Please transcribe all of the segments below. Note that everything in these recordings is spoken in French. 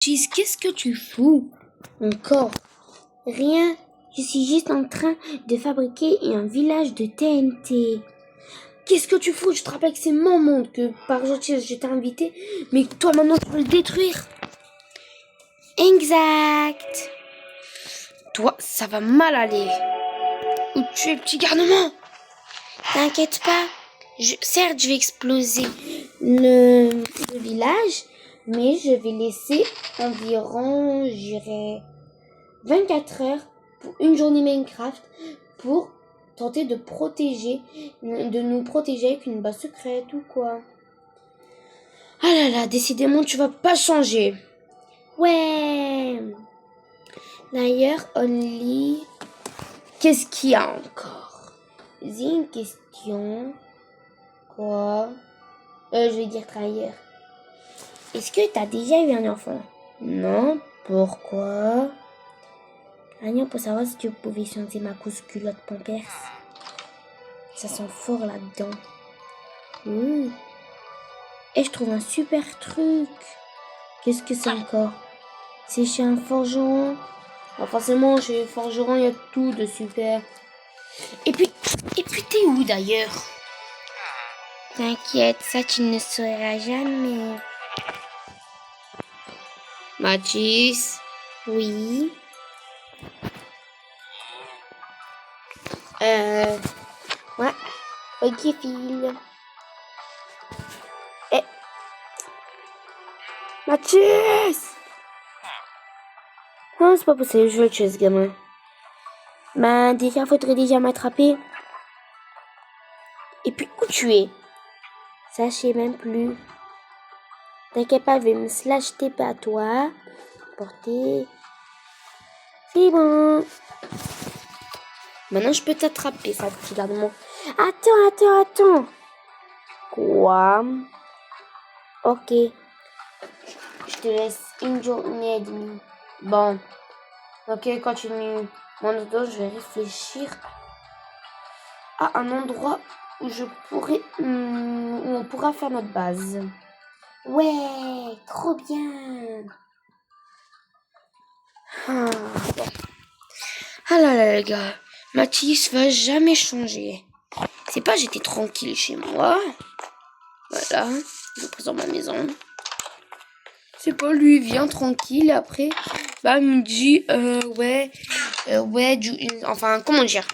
Cheese, qu'est-ce que tu fous? Encore. Rien. Je suis juste en train de fabriquer un village de TNT. Qu'est-ce que tu fous? Je te rappelle que c'est mon monde, que par gentillesse je t'ai invité, mais toi maintenant tu veux le détruire. Exact. Toi, ça va mal aller. Où tu es, petit garnement? T'inquiète pas. Certes, je vais exploser le village, mais je vais laisser environ, je dirais, 24 heures pour une journée Minecraft pour tenter de nous protéger avec une base secrète ou quoi. Ah là là, décidément tu vas pas changer. Ouais. D'ailleurs, Only, Qu'est-ce qu'il y a encore? j'ai une question. Quoi? Je vais dire trahir. Est-ce que t'as déjà eu un enfant? Non, pourquoi? Agnon, pour savoir si tu pouvais changer ma couche culotte Pampers. Ça sent fort là-dedans. Et je trouve un super truc. Qu'est-ce que c'est encore? C'est chez un forgeron. Alors forcément, chez les forgerons, il y a tout de super. Et puis t'es où d'ailleurs? T'inquiète, ça tu ne sauras jamais. Mathis? Oui. Ouais. Ok, file. Mathis! Non, c'est pas possible, je veux le tuer ce gamin. Ben, déjà, faudrait déjà m'attraper. Et puis, où tu es? Ça, je sais même plus. T'inquiète pas, je vais me slash TP à toi. Porter. C'est bon. Maintenant, je peux t'attraper, ça, petit garnement. Attends. Quoi? Ok. Je te laisse une journée et demie. Bon. Ok, continue. Moi, dedans, je vais réfléchir à un endroit où où on pourra faire notre base. Ouais, trop bien. Ah, bon. Ah là là, les gars. Mathis va jamais changer. C'est pas j'étais tranquille chez moi. Voilà. Je présente ma maison. C'est pas lui, il vient tranquille. Après, bah, il me dit, enfin, comment dire?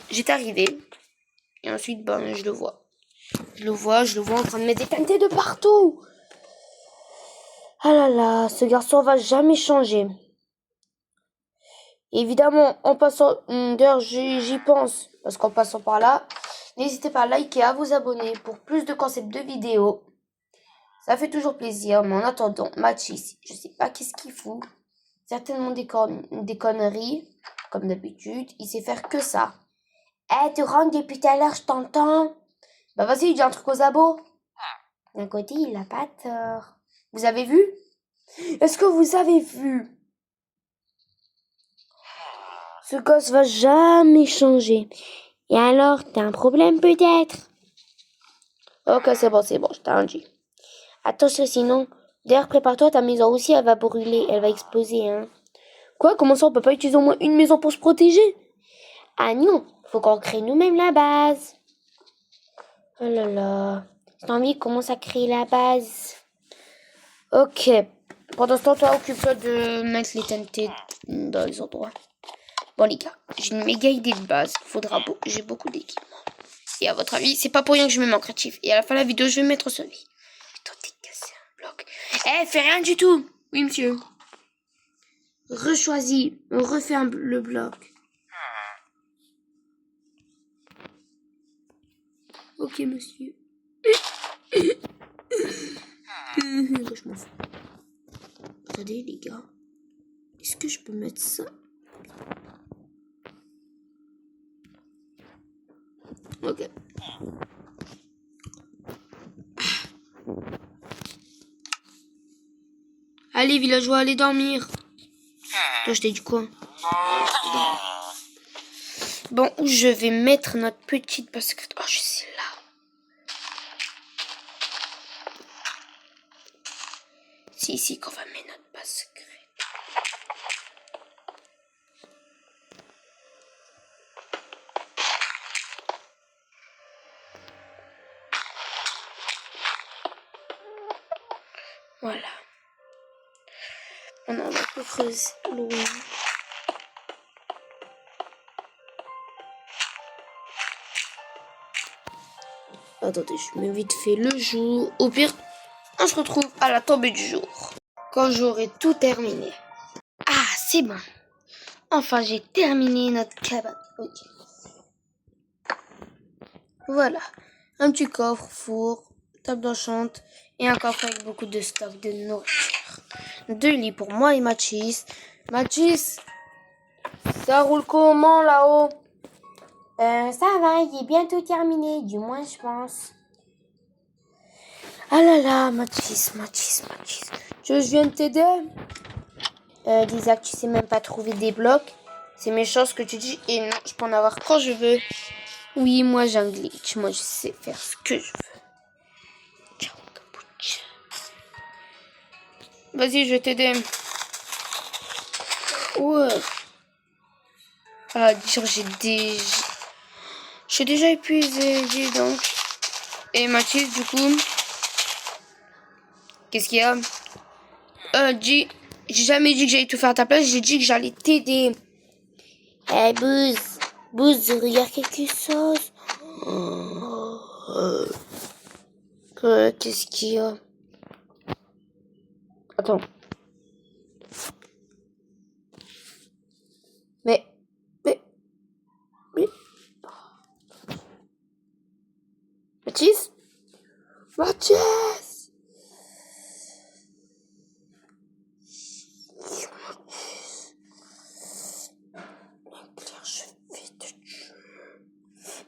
J'étais arrivée. Et ensuite, ben, je le vois. Je le vois en train de mettre des TNT de partout. Ah là là, ce garçon va jamais changer. Évidemment, en passant, d'ailleurs, j'y pense, parce qu'en passant par là, n'hésitez pas à liker, à vous abonner pour plus de concepts de vidéos. Ça fait toujours plaisir, mais en attendant, Mathis, je sais pas qu'est-ce qu'il fout. Certainement des conneries, comme d'habitude. Il sait faire que ça. Tu rentres depuis tout à l'heure, je t'entends. Bah vas-y, dis un truc aux abos. D'un côté, il a pas tort. Vous avez vu? Est-ce que vous avez vu? Ce gosse va jamais changer. Et alors, t'as un problème peut-être? Ok, c'est bon, je t'ai dit. Attention, sinon, d'ailleurs, prépare-toi, ta maison aussi, elle va brûler, elle va exploser, hein. Quoi? Comment ça, on peut pas utiliser au moins une maison pour se protéger? Ah non, faut qu'on crée nous-mêmes la base. Oh là là. J'ai envie, commence à créer la base. Ok. Pendant ce temps, toi, occupe-toi de mettre les TNT dans les endroits. Bon, les gars, j'ai une méga idée de base. J'ai beaucoup d'équipements. Et à votre avis, c'est pas pour rien que je me mets en créatif. Et à la fin de la vidéo, je vais mettre celui. Attends, t'es cassé un bloc. Fais rien du tout. Oui, monsieur. Rechoisis. On refait le bloc. Ok, monsieur. Je m'en fous. Regardez, les gars. Est-ce que je peux mettre ça? Ok. Allez, villageois, allez dormir. Toi, je t'ai dit quoi? Bon, où je vais mettre notre petite basket? Oh, je sais là. C'est ici qu'on va mettre notre base secrète. Voilà. On va tout creuser loin. Attendez, je mets vite fait le jour. Au pire, on se retrouve à la tombée du jour. Quand j'aurai tout terminé. Ah, c'est bon. Enfin, j'ai terminé notre cabane. Ok. Voilà. Un petit coffre, four, table d'enchante et un coffre avec beaucoup de stock de nourriture. 2 lits pour moi et Mathis. Mathis, ça roule comment là-haut? Ça va, il est bientôt terminé, du moins je pense. Ah là là, Mathis. Je viens de t'aider. D'Isaac, tu sais même pas trouver des blocs. C'est méchant ce que tu dis. Et non, je peux en avoir quand je veux. Oui, moi j'ai un glitch. Moi je sais faire ce que je veux. Ciao, capuche. Vas-y, je vais t'aider. Ouais. Ah, dire je suis déjà épuisée, dis donc. Et Mathis, du coup, qu'est-ce qu'il y a? J'ai jamais dit que j'allais tout faire à ta place. J'ai dit que j'allais t'aider. Eh, Buzz, regarde quelque chose. Qu'est-ce qu'il y a? Attends. Mais. Mathis? Mathis!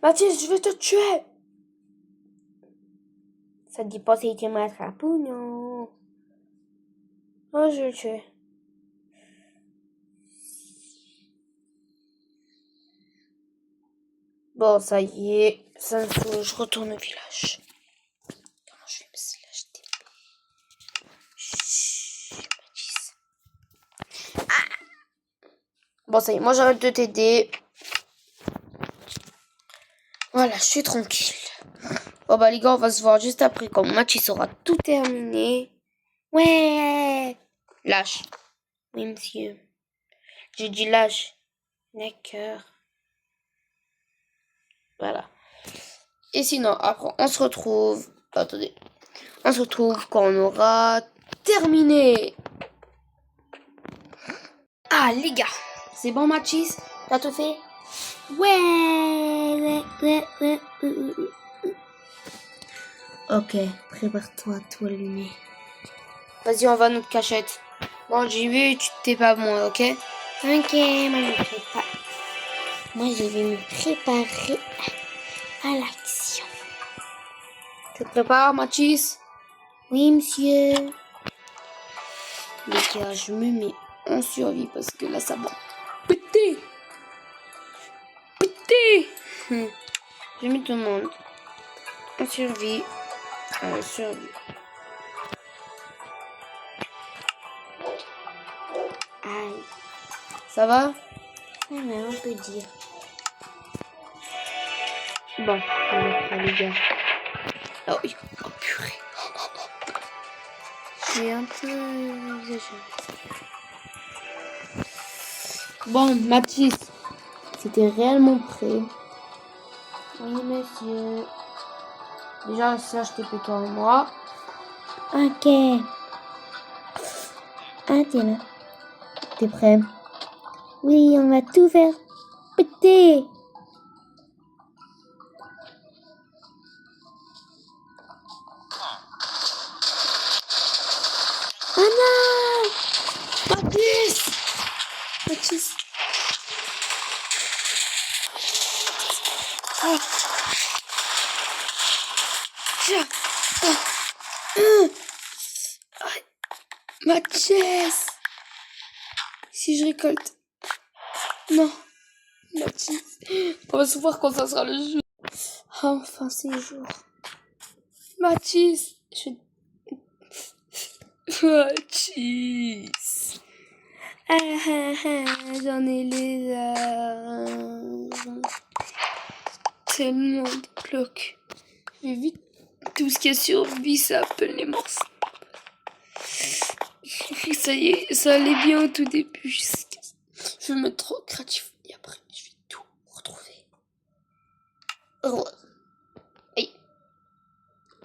Mathis, je vais te tuer! Ça te dit pas si tu m'attrapes ou non? Oh, je vais le tuer. Bon, ça y est. Ça me fout. Je retourne au village. Comment je vais me slash TP? Chut, Mathis. Ah! Bon, ça y est. Moi, j'arrête de t'aider. Voilà, je suis tranquille. Bon, bah, les gars, on va se voir juste après quand Mathis aura tout terminé. Ouais. Lâche. Oui, monsieur. J'ai dit lâche. D'accord. Voilà. Et sinon, après, on se retrouve. Attendez. On se retrouve quand on aura terminé. Ah, les gars. C'est bon, Mathis? T'as tout fait? Ouais. Ok, prépare-toi, toi, Luné. Vas-y, on va à notre cachette. Bon, j'y vais, tu t'es pas moi, ok? Ok, moi je me prépare. Moi je vais me préparer à l'action. Tu te prépares, Mathis? Oui, monsieur. Les gars, je me mets en survie parce que là, ça va péter. J'ai mis tout le monde en survie. Survie. Aïe. Ça va? Ouais, mais on peut dire. Bon, on va faire les gars. Oh oui, oh purée. J'ai un peu exagéré. Bon, Mathis, c'était réellement prêt. Oui, monsieur. Déjà, ça, je t'ai fait toi et moi. Ok. Ah, t'es là. T'es prêt? Oui, on va tout faire péter. Oh non! Mathis! Mathis! Ah! Tiens! Mathis! Si je récolte. Non. Mathis. On va se voir quand ça sera le jour. Enfin, c'est le jour. Mathis! Mathis. J'en ai les larmes. Tellement de blocs. Mais vite, tout ce qui a survécu s'appelle les morceaux. Ça y est, ça allait bien au tout début. Je vais me mettre trop créatif. Et après, je vais tout retrouver. Aïe.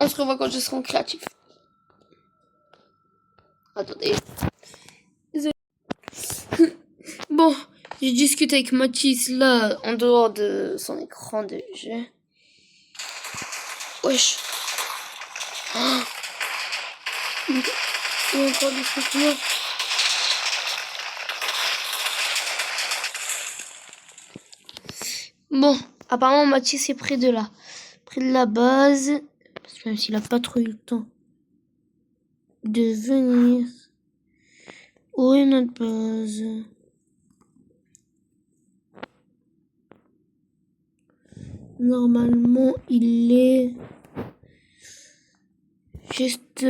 On se revoit quand je serai en créatif. Attendez. Désolé. Bon, j'ai discuté avec Mathis là, en dehors de son écran de jeu. Wesh. Oh. Il y a encore des trucs là. Bon, apparemment Mathis est près de là. Près de la base. Parce que même s'il a pas trop eu le temps de venir. Où est notre base? Normalement, il est juste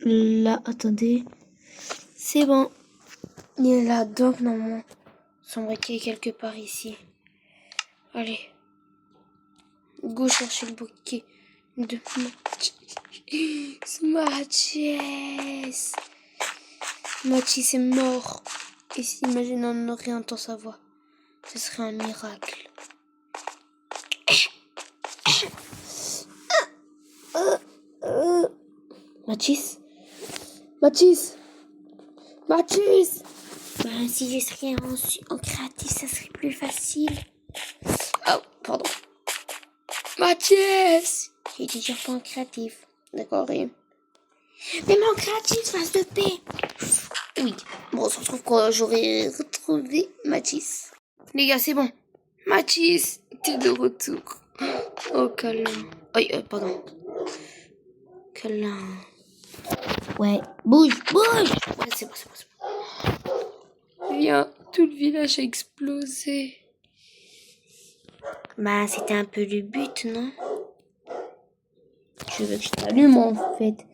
là. Attendez. C'est bon. Il est là, donc normalement. Il semblerait qu'il est quelque part ici. Allez. Go chercher le bouquet de Mathis. Mathis est mort. Et si, imagine, on aurait entendu sa voix. Ce serait un miracle. Mathis. Ben, si je serais en créatif, ça serait plus facile. Oh, pardon. Mathis. J'ai déjà pas en créatif. D'accord, rien. Mais mon créatif, face de paix. Oui. Bon, on se retrouve quand j'aurai retrouvé Mathis. Les gars, c'est bon. Mathis, t'es de retour. Oh, câlin. Aïe, pardon. Câlin. Ouais, bouge. Ouais, c'est bon. Viens, tout le village a explosé. Bah, c'était un peu le but, non? Je veux que je t'allume, en fait.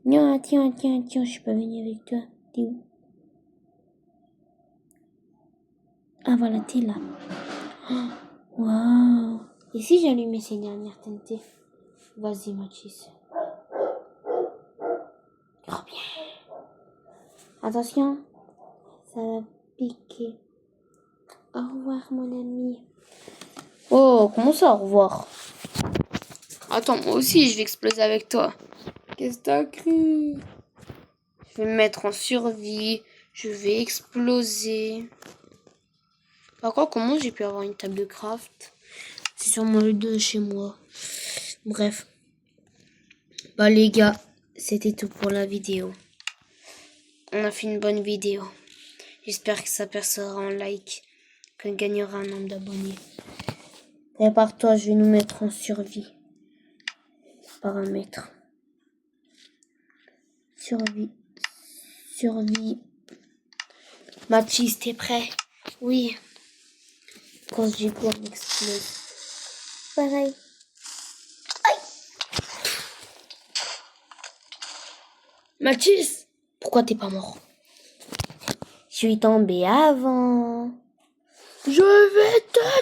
Non, tiens, je suis pas venue avec toi. T'es où? Ah, voilà, t'es là. Waouh. Et si j'allumais ces dernières TNT? Vas-y, Mathis. Trop bien. Attention, ça va piquer. Au revoir, mon ami. Oh, comment ça, au revoir? Attends, moi aussi, je vais exploser avec toi. Qu'est-ce que t'as cru? Je vais me mettre en survie. Je vais exploser. Par contre, comment j'ai pu avoir une table de craft? C'est sûrement le 2 chez moi. Bref. Bah les gars, c'était tout pour la vidéo. On a fait une bonne vidéo. J'espère que ça percera en like. Qu'on gagnera un nombre d'abonnés. Prépare-toi, je vais nous mettre en survie. Paramètres. Survie. Mathis, t'es prêt? Oui, Quand j'ai quoi m'explose. pareil. Mathis, pourquoi t'es pas mort? Je suis tombée avant. Je vais te